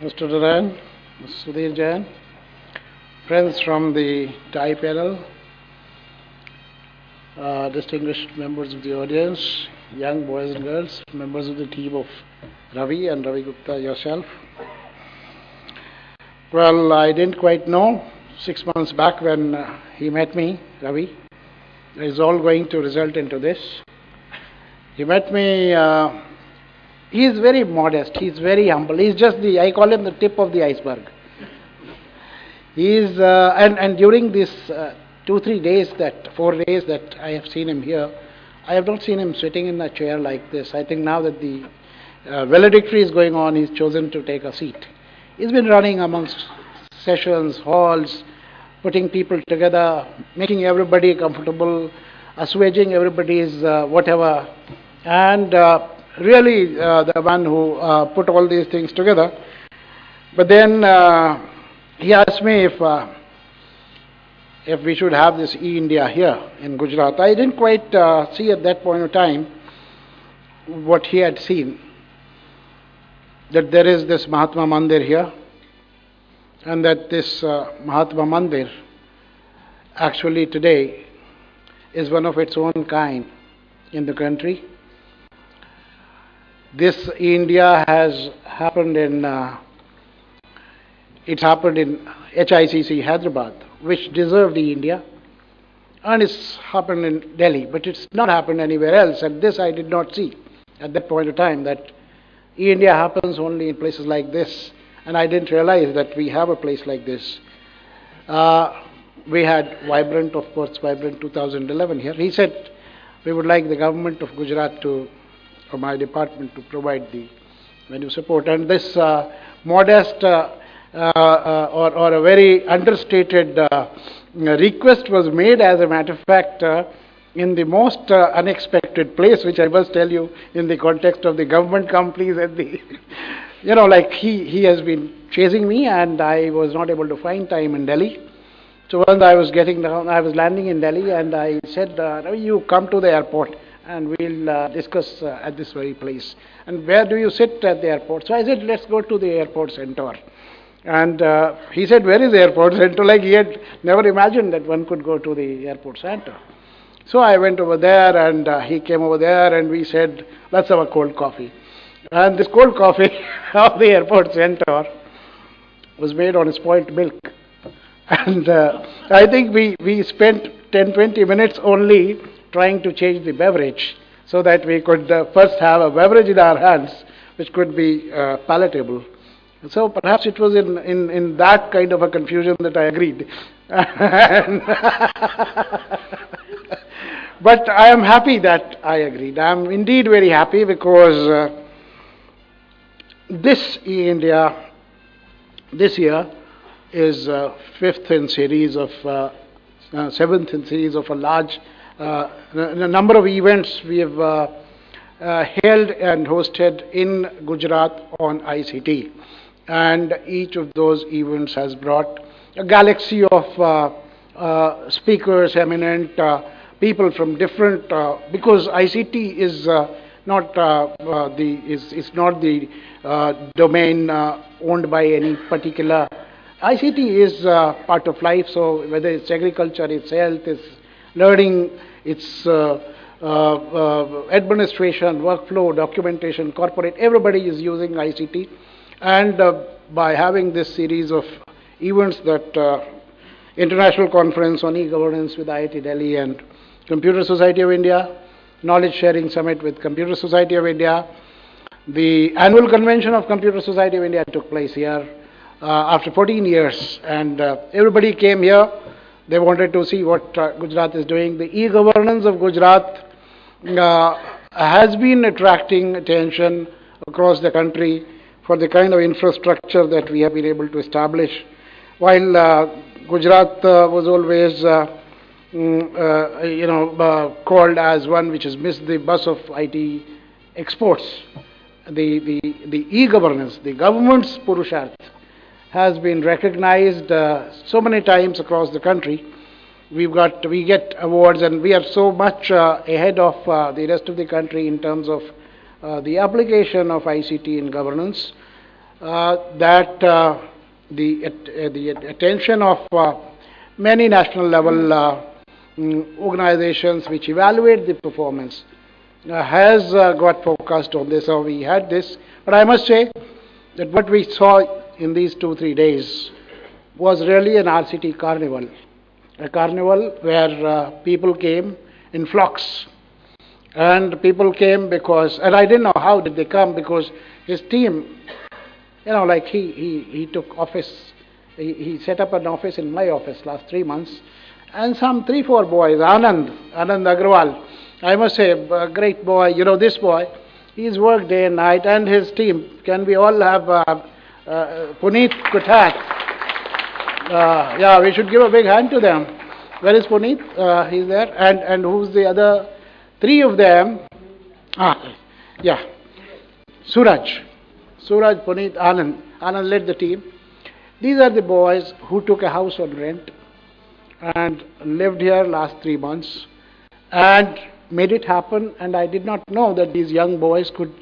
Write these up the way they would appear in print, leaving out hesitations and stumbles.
Mr. Duran, Mr. Sudhir Jain, friends from the TIE panel, distinguished members of the audience, young boys and girls, members of the team of Ravi and Ravi Gupta, yourself. Well, I didn't quite know 6 months back when he met me, Ravi, it is all going to result into this. He met me, he is very modest, he is very humble, he is just I call him the tip of the iceberg. He is, and during these 4 days that I have seen him here, I have not seen him sitting in a chair like this. I think now that the valedictory is going on, he's chosen to take a seat. He's been running amongst sessions, halls, putting people together, making everybody comfortable, assuaging everybody's whatever, and really the man who put all these things together. But then he asked me if we should have this E-India here in Gujarat. I didn't quite see at that point of time what he had seen, that there is this Mahatma Mandir here, and that this Mahatma Mandir actually today is one of its own kind in the country. This India has happened in HICC Hyderabad, which deserved the India, and it's happened in Delhi, but it's not happened anywhere else. And this I did not see at that point of time, that India happens only in places like this, and I didn't realize that we have a place like this. We had Vibrant 2011 here. He said we would like the government of Gujarat or my department to provide the venue support, and this modest or a very understated request was made, as a matter of fact, in the most unexpected place, which I must tell you in the context of the government companies and the, like he has been chasing me, and I was not able to find time in Delhi. So once I was landing in Delhi, and I said, you come to the airport and we'll discuss at this very place. And where do you sit at the airport? So I said, let's go to the airport center. And he said, where is the airport center? Like he had never imagined that one could go to the airport center. So I went over there, and he came over there, and we said, let's have a cold coffee. And this cold coffee of the airport center was made on spoiled milk. And I think we spent 10-20 minutes only trying to change the beverage so that we could first have a beverage in our hands which could be palatable. So perhaps it was in that kind of a confusion that I agreed. But I am happy that I agreed. I am indeed very happy, because this India this year is seventh in series of a large number of events we have held and hosted in Gujarat on ICT. And each of those events has brought a galaxy of speakers, eminent people from different, because ICT is not the domain owned by any particular. ICT is part of life, so whether it's agriculture, it's health, it's learning, it's administration, workflow, documentation, corporate, everybody is using ICT. And by having this series of events, that International Conference on E-Governance with IIT Delhi and Computer Society of India, Knowledge Sharing Summit with Computer Society of India, the annual convention of Computer Society of India took place here after 14 years, and everybody came here. They wanted to see what Gujarat is doing. The e-governance of Gujarat has been attracting attention across the country for the kind of infrastructure that we have been able to establish. While Gujarat was always called as one which has missed the bus of IT exports, the e-governance, the government's Purusharth, has been recognized so many times across the country. We get awards, and we are so much ahead of the rest of the country in terms of the application of ICT in governance. that the attention of many national level organizations which evaluate the performance has got focused on this, or we had this. But I must say that what we saw in these 2-3 days was really an RCT carnival, a carnival where people came in flocks. And people came because, and I didn't know how did they come, because his team, like he took office, he set up an office in my office last 3 months, and some 3-4 boys, Anand Agrawal, I must say, a great boy, this boy, he's worked day and night, and his team, can we all have Puneet Kutak? Yeah, we should give a big hand to them. Where is Puneet? He's there. And who's the other 3 of them? Yeah. Suraj, Puneet, Anand. Anand led the team. These are the boys who took a house on rent and lived here last 3 months and made it happen. And I did not know that these young boys could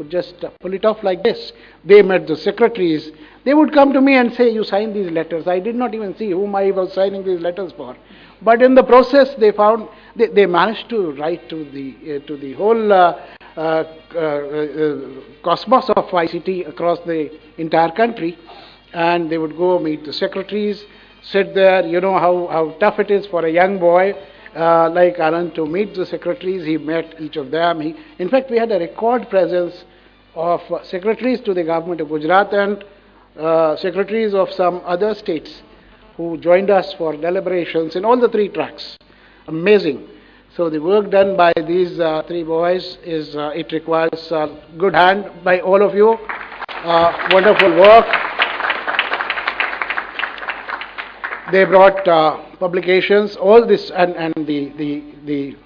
just pull it off like this. They met the secretaries. They would come to me and say, you sign these letters. I did not even see whom I was signing these letters for. But in the process, they found, they managed to write to the whole cosmos of ICT across the entire country. And they would go meet the secretaries, sit there. You know how tough it is for a young boy like Anand to meet the secretaries. He met each of them. In fact, we had a record presence of secretaries to the government of Gujarat and secretaries of some other states who joined us for deliberations in all the 3 tracks. Amazing. So the work done by these 3 boys is, it requires a good hand by all of you. Wonderful work. They brought publications, all this, and the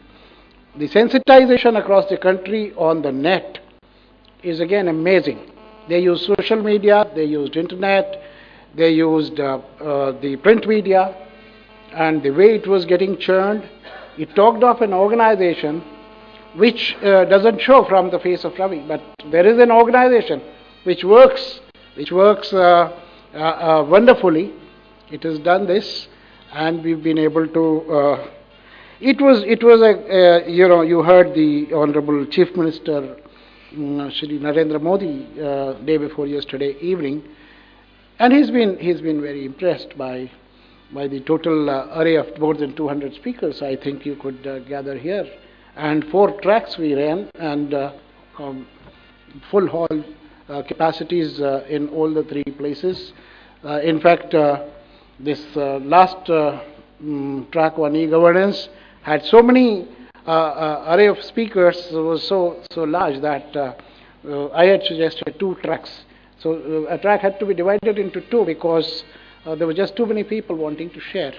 sensitization across the country on the net is again amazing. They used social media, they used internet, they used the print media, and the way it was getting churned, it talked of an organization which doesn't show from the face of Ravi, but there is an organization which works wonderfully. It has done this, and we've been able to. It was a you heard the Honorable Chief Minister Shri Narendra Modi day before yesterday evening, and he's been very impressed by the total array of more than 200 speakers. I think you could gather here, and 4 tracks we ran, and full hall capacities in all the 3 places. In fact. This last track on e-governance had so many array of speakers, was so large that I had suggested 2 tracks. So a track had to be divided into 2 because there were just too many people wanting to share.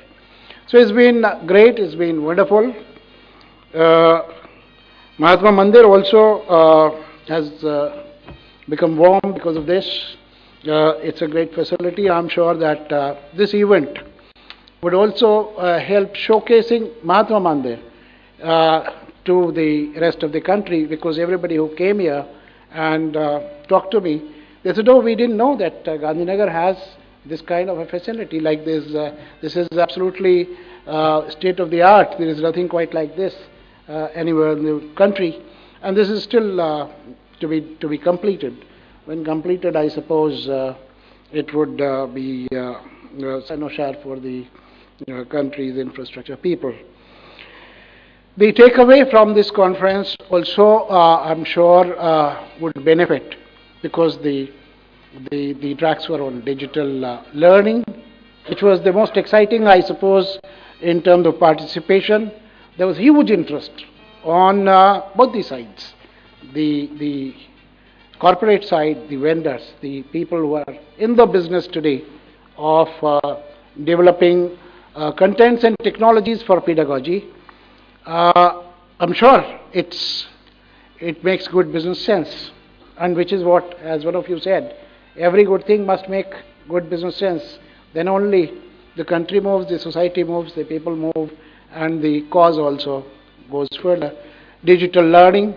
So it's been great, it's been wonderful. Mahatma Mandir also has become warm because of this. It's a great facility. I'm sure that this event would also help showcasing Mahatma Mandir to the rest of the country, because everybody who came here and talked to me, they said, oh, we didn't know that Gandhinagar has this kind of a facility like this. This is absolutely state of the art. There is nothing quite like this anywhere in the country, and this is still to be completed. When completed, I suppose it would be Sanoshar for the country's infrastructure people. The takeaway from this conference also, I'm sure, would benefit, because the tracks were on digital learning, which was the most exciting, I suppose, in terms of participation. There was huge interest on both the sides. The corporate side, the vendors, the people who are in the business today of developing contents and technologies for pedagogy. I'm sure it makes good business sense, and which is what, as one of you said, every good thing must make good business sense. Then only the country moves, the society moves, the people move, and the cause also goes further. Digital learning,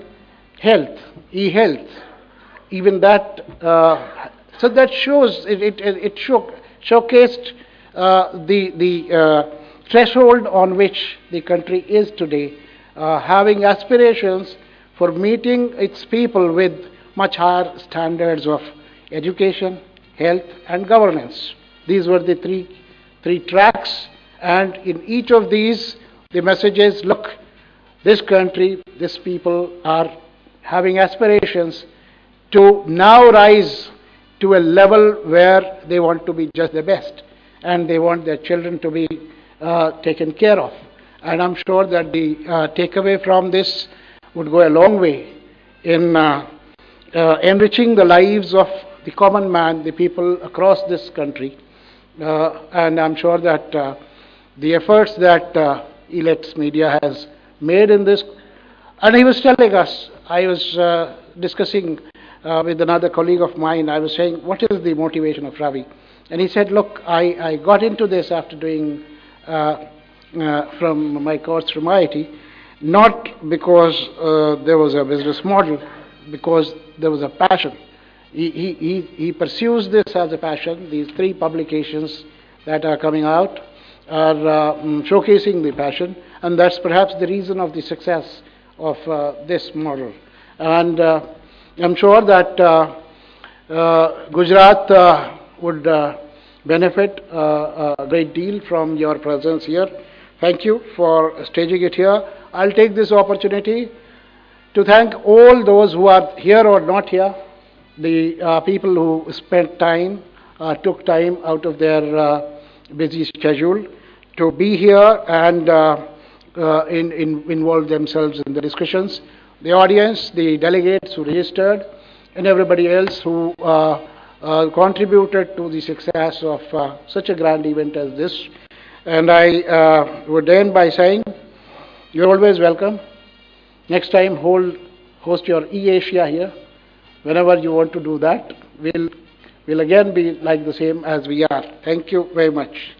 health, e-health, even that So that shows, it showcased the threshold on which the country is today, having aspirations for meeting its people with much higher standards of education, health, and governance. These were the three tracks, and in each of these, the messages: look, this country, these people are having aspirations to now rise to a level where they want to be just the best, and they want their children to be taken care of. And I'm sure that the takeaway from this would go a long way in enriching the lives of the common man, the people across this country. And I'm sure that the efforts that Elects Media has made in this, and he was telling us, I was discussing with another colleague of mine, I was saying, what is the motivation of Ravi? And he said, look, I got into this after doing from my course from IIT, not because there was a business model, because there was a passion. He pursues this as a passion. These 3 publications that are coming out are showcasing the passion, and that's perhaps the reason of the success of this model. And I'm sure that Gujarat would benefit a great deal from your presence here. Thank you for staging it here. I'll take this opportunity to thank all those who are here or not here, the people who spent time, took time out of their busy schedule to be here and involve themselves in the discussions, the audience, the delegates who registered, and everybody else who contributed to the success of such a grand event as this. And I would end by saying, you're always welcome. Next time, host your E-Asia here. Whenever you want to do that, we'll again be like the same as we are. Thank you very much.